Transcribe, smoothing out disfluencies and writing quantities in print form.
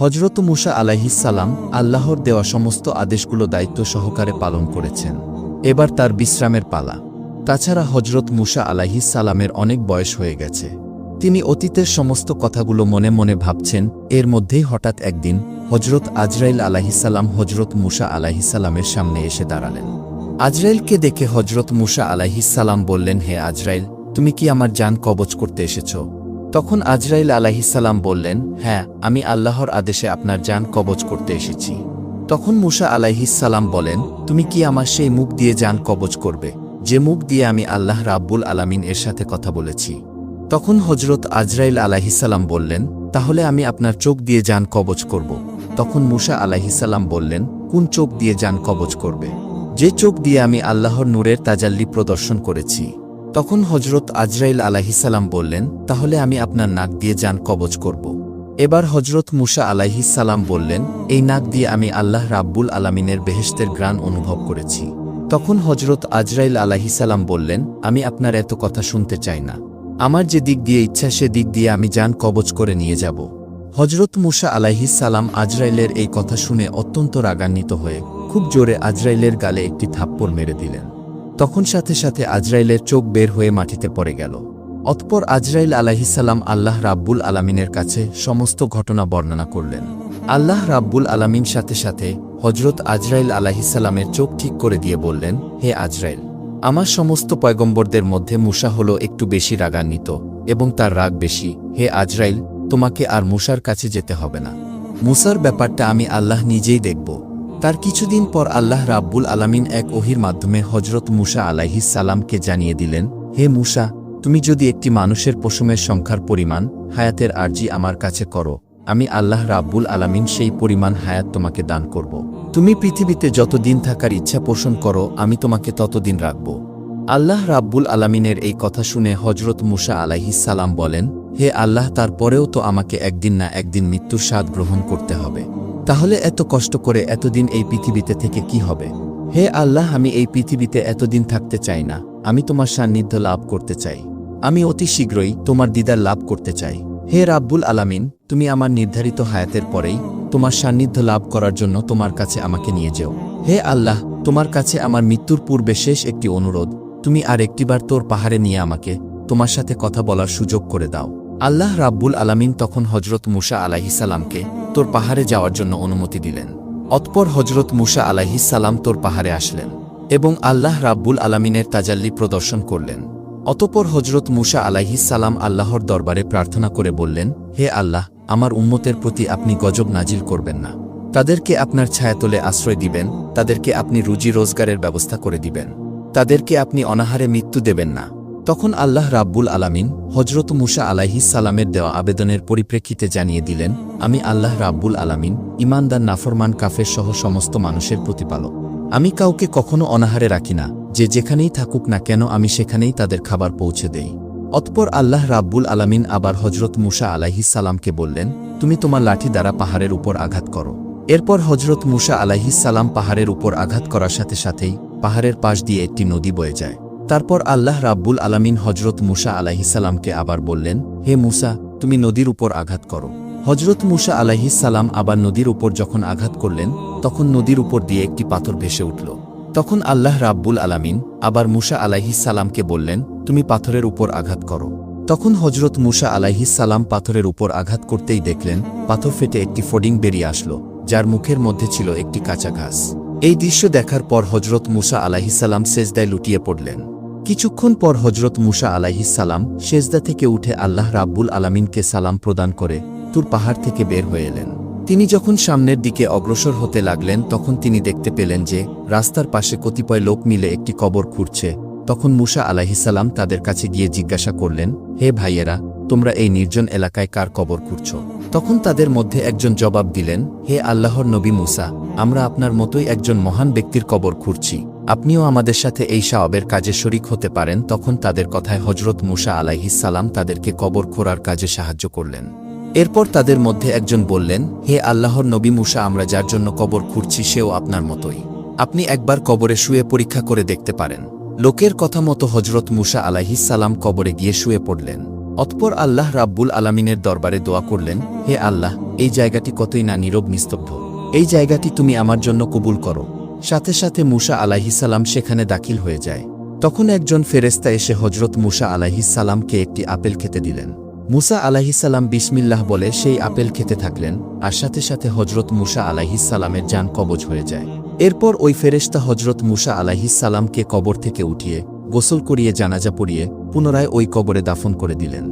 হজরত মুসা আলাইহিস সালাম আল্লাহর দেওয়া সমস্ত আদেশগুলো দায়িত্ব সহকারে পালন করেছেন। এবার তার বিশ্রামের পালা। তাছাড়া হজরত মুসা আলাইহিস সালামের অনেক বয়স হয়ে গেছে। তিনি অতীতের সমস্ত কথাগুলো মনে মনে ভাবছেন। এর মধ্যেই হঠাৎ একদিন হজরত আজরাইল আলাইহিসসালাম হজরত মুসা আলাইহিসসালামের সামনে এসে দাঁড়ালেন। আজরাইলকে দেখে হজরত মুসা আলাইহিসসালাম বললেন, হে আজরাইল, তুমি কি আমার জান কবজ করতে এসেছ? তখন আজরাইল আলাইহিসসালাম বললেন, হ্যাঁ, আমি আল্লাহর আদেশে আপনার জান কবজ করতে এসেছি। তখন মুসা আলাইহিসসালাম বলেন, তুমি কি আমার সেই মুখ দিয়ে জান কবজ করবে, যে মুখ দিয়ে আমি আল্লাহ রাব্বুল আলামিন এর সাথে কথা বলেছি? তখন হজরত আজরাইল আলাইহিসসালাম বললেন, তাহলে আমি আপনার চোখ দিয়ে জান কবজ করব। তখন মুসা আলাইহিসসালাম বললেন, কোন চোখ দিয়ে জান কবজ করবে? যে চোখ দিয়ে আমি আল্লাহর নূরের তাজাল্লি প্রদর্শন করেছি। তখন হজরত আজরাইল আলাইহিসসালাম বললেন, তাহলে আমি আপনার নাক দিয়ে জান কবজ করব। এবার হজরত মুসা আলাইহিসসালাম বললেন, এই নাক দিয়ে আমি আল্লাহ রাব্বুল আলামিনের বেহেশতের ঘ্রাণ অনুভব করেছি। তখন হজরত আজরাইল আলাইহিসসালাম বললেন, আমি আপনার এত কথা শুনতে চাই না। আমার যে দিক দিয়ে ইচ্ছা সে দিক দিয়ে আমি জান কবজ করে নিয়ে যাব। হজরত মুসা আলাইহিসসালাম আজরাইলের এই কথা শুনে অত্যন্ত রাগান্বিত হয়ে খুব জোরে আজরাইলের গালে একটি থাপ্পড় মেরে দিলেন। তখন সাথে সাথে আজরাইলের চোখ বের হয়ে মাটিতে পড়ে গেল। অতঃপর আজরাইল আলাইহিসসালাম আল্লাহ রাব্বুল আলামিনের কাছে সমস্ত ঘটনা বর্ণনা করলেন। আল্লাহ রাব্বুল আলামিন সাথে সাথে হজরত আজরাইল আলাইহিসসালামের চোখ ঠিক করে দিয়ে বললেন, হে আজরাইল, আমার সমস্ত পয়গম্বরদের মধ্যে মুসা হলো একটু বেশি রাগান্বিত এবং তার রাগ বেশি। হে আজরাইল, তোমাকে আর মুসার কাছে যেতে হবে না। মুসার ব্যাপারটা আমি আল্লাহ নিজেই দেখব। তার কিছুদিন পর আল্লাহ রাব্বুল আলামিন এক ওহির মাধ্যমে হজরত মুসা আলাইহিসসালামকে জানিয়ে দিলেন, হে মুসা, তুমি যদি একটি মানুষের পশমের সংখ্যার পরিমাণ হায়াতের আরজি আমার কাছে করো, আমি আল্লাহ রাব্বুল আলামিন সেই পরিমাণ হায়াত তোমাকে দান করব। তুমি পৃথিবীতে যত দিন থাকার ইচ্ছা পোষণ করো, আমি তোমাকে ততদিন রাখব। আল্লাহ রাব্বুল আলামিনের এই কথা শুনে হজরত মুসা আলাইহিসসালাম বলেন, হে আল্লাহ, তারপরেও তো আমাকে একদিন না একদিন মৃত্যুর স্বাদ গ্রহণ করতে হবে। তাহলে এত কষ্ট করে এতদিন এই পৃথিবীতে থেকে কি হবে? হে আল্লাহ, আমি এই পৃথিবীতে এতদিন থাকতে চাই না। আমি তোমার সান্নিধ্য লাভ করতে চাই। আমি অতি শীঘ্রই তোমার দিদার লাভ করতে চাই। হে রাব্বুল আলামিন, তুমি আমার নির্ধারিত হায়াতের পরেই তোমার সান্নিধ্য লাভ করার জন্য তোমার কাছে আমাকে নিয়ে যেও। হে আল্লাহ, তোমার কাছে আমার মৃত্যুর পূর্বে শেষ একটি অনুরোধ, তুমি আর একটিবার তোর পাহাড়ে নিয়ে আমাকে তোমার সাথে কথা বলার সুযোগ করে দাও। আল্লাহ রাব্বুল আলামিন তখন হজরত মুসা আলাইহিসসালামকে তোর পাহাড়ে যাওয়ার জন্য অনুমতি দিলেন। অতঃপর হজরত মুসা আলাইহিসসালাম তোর পাহাড়ে আসলেন এবং আল্লাহ রাব্বুল আলামিনের তাজাল্লি প্রদর্শন করলেন। অতঃপর হজরত মুসা আলাইহিসসালাম আল্লাহর দরবারে প্রার্থনা করে বললেন, হে আল্লাহ, আমার উম্মতের প্রতি আপনি গজব নাজিল করবেন না। তাদেরকে আপনার ছায়াতলে আশ্রয় দিবেন, তাদেরকে আপনি রুজি রোজগারের ব্যবস্থা করে দিবেন, তাদেরকে আপনি অনাহারে মৃত্যু দেবেন না। তখন আল্লাহ রাব্বুল আলামিন হজরত মুসা আলাইহিসসালামের দেওয়া আবেদনের পরিপ্রেক্ষিতে জানিয়ে দিলেন, আমি আল্লাহ রাব্বুল আলামিন ঈমানদার নাফরমান কাফের সহ সমস্ত মানুষের প্রতিপালক। আমি কাউকে কখনো অনাহারে রাখি না। যে যেখানেই থাকুক না কেন আমি সেখানেই তাদের খাবার পৌঁছে দেই। অতঃপর আল্লাহ রাব্বুল আলামিন আবার হজরত মুসা আলাইহিসসালামকে বললেন, তুমি তোমার লাঠি দ্বারা পাহাড়ের উপর আঘাত করো। এরপর হজরত মুসা আলাইহিসসালাম পাহাড়ের উপর আঘাত করার সাথে সাথেই পাহাড়ের পাশ দিয়ে একটি নদী বয়ে যায়। তারপর আল্লাহ রাব্বুল আলামিন হজরত মুসা আলাইহিসসালামকে আবার বললেন, হে মুসা, তুমি নদীর উপর আঘাত করো। হজরত মুসা আলাইহিসসালাম আবার নদীর উপর যখন আঘাত করলেন, তখন নদীর উপর দিয়ে একটি পাথর ভেসে উঠল। তখন আল্লাহ রাব্বুল আলামিন আবার মুসা আলাইহিসসালামকে বললেন, তুমি পাথরের উপর আঘাত করো। তখন হজরত মুসা আলাইহিসসালাম পাথরের উপর আঘাত করতেই দেখলেন পাথর ফেটে একটি ফডিং বেরিয়ে আসলো, যার মুখের মধ্যে ছিল একটি কাঁচা ঘাস। এই দৃশ্য দেখার পর হজরত মুসা আলাইহিসসালাম সেজদায় লুটিয়ে পড়লেন। কিছুক্ষণ পর হজরত মুসা আলাইহিসসালাম সেজদা থেকে উঠে আল্লাহ রাব্বুল আলামিনকে সালাম প্রদান করে তুর পাহাড় থেকে বের হয়ে এলেন। তিনি যখন সামনের দিকে অগ্রসর হতে লাগলেন, তখন তিনি দেখতে পেলেন যে রাস্তার পাশে কতিপয় লোক মিলে একটি কবর খুঁড়ছে। তখন মুসা আলাইহিসসালাম তাদের কাছে গিয়ে জিজ্ঞাসা করলেন, হে ভাইয়েরা, তোমরা এই নির্জন এলাকায় কার কবর খুঁড়ছ? তখন তাদের মধ্যে একজন জবাব দিলেন, হে আল্লাহর নবী মুসা, আমরা আপনার মতোই একজন মহান ব্যক্তির কবর খুঁড়ছি। আপনিও আমাদের সাথে এই সওয়াবের কাজে শরিক হতে পারেন। তখন তাদের কথায় হজরত মুসা আলাইহিসসালাম তাদেরকে কবর খোঁড়ার কাজে সাহায্য করলেন। এরপর তাদের মধ্যে একজন বললেন, হে আল্লাহর নবী মুসা, আমরা যার জন্য কবর খুঁড়ছি সেও আপনার মতোই। আপনি একবার কবরে শুয়ে পরীক্ষা করে দেখতে পারেন। লোকের কথা মতো হজরত মুসা আলাইহিসসালাম কবরে গিয়ে শুয়ে পড়লেন। অতঃপর আল্লাহ রাব্বুল আলামিনের দরবারে দোয়া করলেন, হে আল্লাহ, এই জায়গাটি কতই না নীরব নিস্তব্ধ, এই জায়গাটি তুমি আমার জন্য কবুল করো। সাথে সাথে মূসা আলাইহিসসালাম সেখানে দাখিল হয়ে যায়। তখন একজন ফেরেশতা এসে হজরত মূসা আলাইহিসসালামকে একটি আপেল খেতে দিলেন। মূসা আলাইহিসসালাম বিসমিল্লাহ বলে সেই আপেল খেতে থাকলেন, আর সাথে সাথে হজরত মূসা আলাইহিসসালামের জান কবজ হয়ে যায়। এরপর ওই ফেরেশতা হজরত মূসা আলাইহিসসালামকে কবর থেকে উঠিয়ে গোসল করিয়ে জানাজা পড়িয়ে পুনরায় ওই কবরে দাফন করে দিলেন।